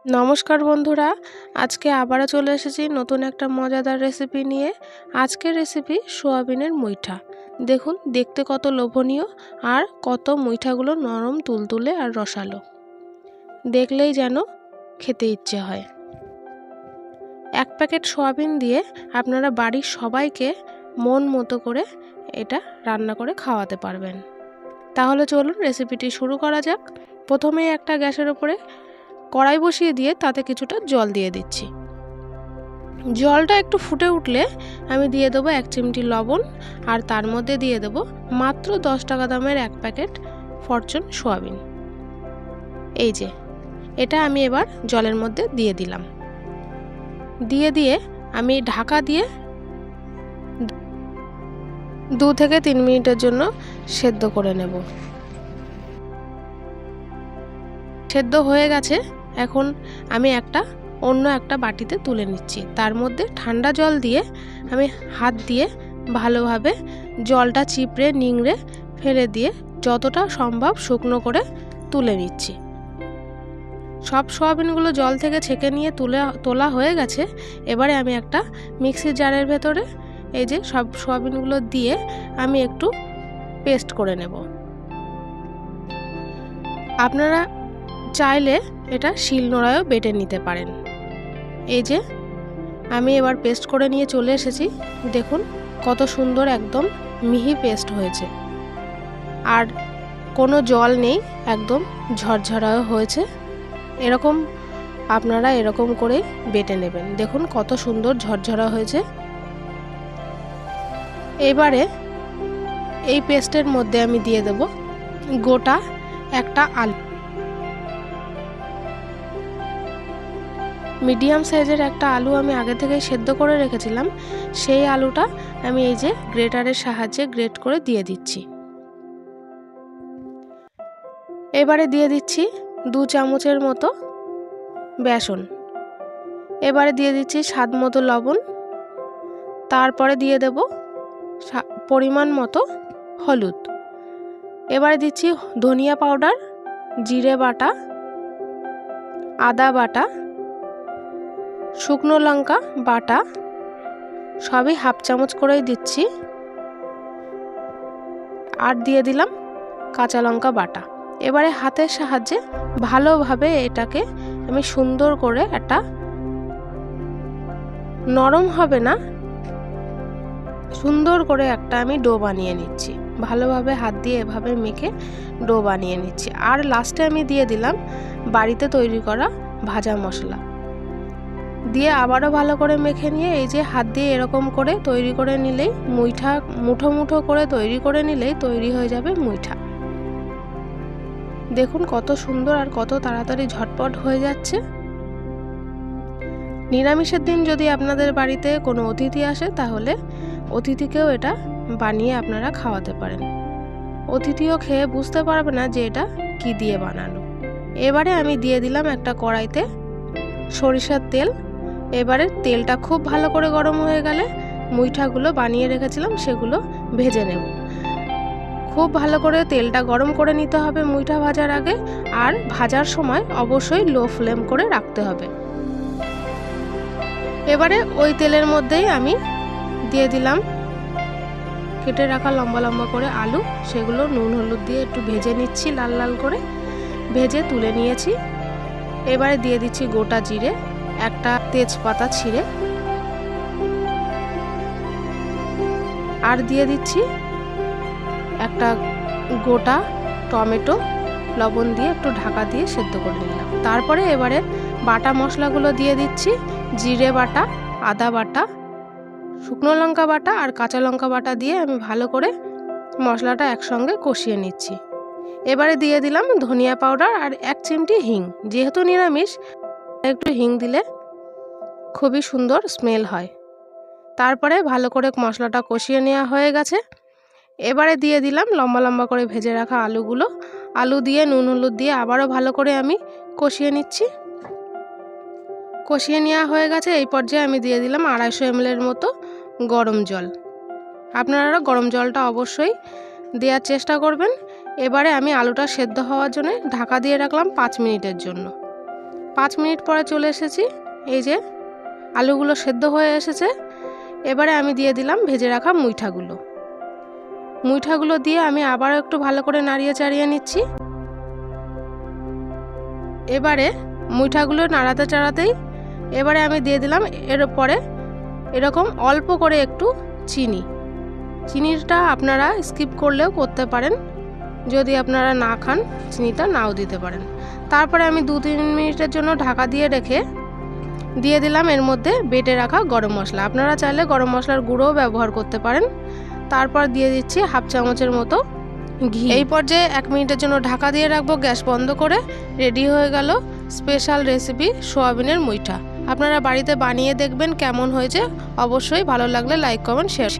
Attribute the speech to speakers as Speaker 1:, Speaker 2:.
Speaker 1: নমস্কার বন্ধুরা, আজকে আবারও চলে এসেছি নতুন একটা মজাদার রেসিপি নিয়ে। আজকের রেসিপি সোয়াবিনের মুইঠা। দেখুন দেখতে কত লোভনীয় আর কত মুইঠাগুলো নরম তুলতুলে আর রসালো, দেখলেই যেন খেতে ইচ্ছে হয়। এক প্যাকেট সোয়াবিন দিয়ে আপনারা বাড়ির সবাইকে মন মতো করে এটা রান্না করে খাওয়াতে পারবেন। তাহলে চলুন রেসিপিটি শুরু করা যাক। প্রথমেই একটা গ্যাসের উপরে কড়াই বসিয়ে দিয়ে তাতে কিছুটা জল দিয়ে দিচ্ছি। জলটা একটু ফুটে উঠলে আমি দিয়ে দেবো 1 চিমটি লবণ, আর তার মধ্যে দিয়ে দেবো মাত্র 10 টাকা দামের এক প্যাকেট ফরচুন সোয়াবিন। এই যে এটা আমি এবার জলের মধ্যে দিয়ে দিলাম। দিয়ে আমি ঢাকা দিয়ে 2 থেকে 3 মিনিটের জন্য সেদ্ধ করে নেব। সেদ্ধ হয়ে গেছে, এখন আমি অন্য একটা বাটিতে তুলে নিচ্ছি। তার মধ্যে ঠান্ডা জল দিয়ে আমি হাত দিয়ে ভালোভাবে জলটা চিপড়ে নিংড়ে ফেলে দিয়ে যতটা সম্ভব শুকনো করে তুলে নিচ্ছি। সব সোয়াবিনগুলো জল থেকে ছেঁকে নিয়ে তোলা হয়ে গেছে। এবারে আমি একটা মিক্সির জারের ভেতরে এই যে সব সোয়াবিনগুলো দিয়ে আমি একটু পেস্ট করে নেব। আপনারা চাইলে এটা শিলনোড়ায়ও বেটে নিতে পারেন। এই যে আমি এবার পেস্ট করে নিয়ে চলে এসেছি। দেখুন কত সুন্দর একদম মিহি পেস্ট হয়েছে, আর কোনো জল নেই, একদম ঝরঝরাও হয়েছে। আপনারা এরকম করেই বেটে নেবেন। দেখুন কত সুন্দর ঝরঝরা হয়েছে। এবারে এই পেস্টের মধ্যে আমি দিয়ে দেব গোটা একটা আলু। মিডিয়াম সাইজের একটা আলু আমি আগে থেকে সেদ্ধ করে রেখেছিলাম। সেই আলুটা আমি এই যে গ্রেটারের সাহায্যে গ্রেট করে দিয়ে দিচ্ছি। এবারে দিয়ে দিচ্ছি 2 চামচের মতো বেসন। এবারে দিয়ে দিচ্ছি স্বাদ মতো লবণ। তারপরে দিয়ে দেব পরিমাণ মতো হলুদ। এবারে দিচ্ছি ধনিয়া পাউডার, জিরে বাটা, আদা বাটা, শুকনো লঙ্কা বাটা, সবই হাফ চামচ করেই দিচ্ছি। আর দিয়ে দিলাম কাঁচা লঙ্কা বাটা। এবারে হাতের সাহায্যে ভালোভাবে এটাকে আমি সুন্দর করে একটা নরম হবে না, সুন্দর করে একটা আমি ডো বানিয়ে নিচ্ছি। ভালোভাবে হাত দিয়ে এভাবে মেখে ডো বানিয়ে নিচ্ছি। আর লাস্টে আমি দিয়ে দিলাম বাড়িতে তৈরি করা ভাজা মশলা দিয়ে আবারও ভালো করে মেখে নিয়ে এই যে হাত দিয়ে এরকম করে তৈরি করে নিলেই মুঠো মুঠো করে তৈরি করে নিলেই তৈরি হয়ে যাবে মুইঠা। দেখুন কত সুন্দর আর কত তাড়াতাড়ি ঝটপট হয়ে যাচ্ছে। নিরামিষের দিন যদি আপনাদের বাড়িতে কোনো অতিথি আসে তাহলে অতিথিকেও এটা বানিয়ে আপনারা খাওয়াতে পারেন। অতিথিও খেয়ে বুঝতে পারবে না যে এটা কি দিয়ে বানানো। এবারে আমি দিয়ে দিলাম একটা কড়াইতে সরিষার তেল। এবারে তেলটা খুব ভালো করে গরম হয়ে গেলে মুইঠাগুলো বানিয়ে রেখেছিলাম সেগুলো ভেজে নেব। খুব ভালো করে তেলটা গরম করে নিতে হবে মুইঠা ভাজার আগে, আর ভাজার সময় অবশ্যই লো ফ্লেম করে রাখতে হবে। এবারে ওই তেলের মধ্যেই আমি দিয়ে দিলাম কেটে রাখা লম্বা লম্বা করে আলু। সেগুলো নুন হলুদ দিয়ে একটু ভেজে নিচ্ছি, লাল লাল করে ভেজে তুলে নিয়েছি। এবারে দিয়ে দিচ্ছি গোটা জিরে, একটা তেজপাতা ছিঁড়ে, আর দিয়ে দিচ্ছি একটা গোটা টমেটো লবণ দিয়ে একটু ঢাকা দিয়ে সেদ্ধ করে নিলাম। তারপরে এবারে বাটা মশলাগুলো দিয়ে দিচ্ছি। জিরে বাটা, আদা বাটা, শুকনো লঙ্কা বাটা আর কাঁচা লঙ্কা বাটা দিয়ে আমি ভালো করে মশলাটা একসঙ্গে কষিয়ে নিচ্ছি। এবারে দিয়ে দিলাম ধনিয়া পাউডার আর 1 চিমটি হিং। যেহেতু নিরামিষ একটু হিং দিলে খুবই সুন্দর স্মেল হয়। তারপরে ভালো করে মশলাটা কষিয়ে নেওয়া হয়ে গেছে। এবারে দিয়ে দিলাম লম্বা লম্বা করে ভেজে রাখা আলুগুলো। আলু দিয়ে নুন হলুদ দিয়ে আবারও ভালো করে আমি কষিয়ে নিচ্ছি। কষিয়ে নেওয়া হয়ে গেছে। এই পর্যায়ে আমি দিয়ে দিলাম 250 ml মতো গরম জল। আপনারা গরম জলটা অবশ্যই দেওয়ার চেষ্টা করবেন। এবারে আমি আলুটা সেদ্ধ হওয়ার জন্য ঢাকা দিয়ে রাখলাম 5 মিনিটের জন্য। 5 মিনিট পরে চলে এসেছি। এই যে আলুগুলো সেদ্ধ হয়ে এসেছে। এবারে আমি দিয়ে দিলাম ভেজে রাখা মুইঠাগুলো দিয়ে আমি আবারও একটু ভালো করে নাড়িয়ে চাড়িয়ে নিচ্ছি। এবারে মুইঠাগুলো নাড়াতে চাড়াতেই এবারে আমি দিয়ে দিলাম এর পরে এরকম অল্প করে একটু চিনিটা আপনারা স্কিপ করলেও করতে পারেন, যদি আপনারা না খান চিনিটা নাও দিতে পারেন। তারপরে আমি 2-3 মিনিটের জন্য ঢাকা দিয়ে রেখে দিয়ে দিলাম এর মধ্যে বেটে রাখা গরম মশলা। আপনারা চাইলে গরম মশলার গুঁড়োও ব্যবহার করতে পারেন। তারপর দিয়ে দিচ্ছি 1/2 চামচের মতো ঘি। এই পর্যায়ে 1 মিনিটের জন্য ঢাকা দিয়ে রাখবো গ্যাস বন্ধ করে। রেডি হয়ে গেল স্পেশাল রেসিপি সোয়াবিনের মুইঠা। আপনারা বাড়িতে বানিয়ে দেখবেন কেমন হয়েছে। অবশ্যই ভালো লাগলে লাইক কমেন্ট শেয়ার।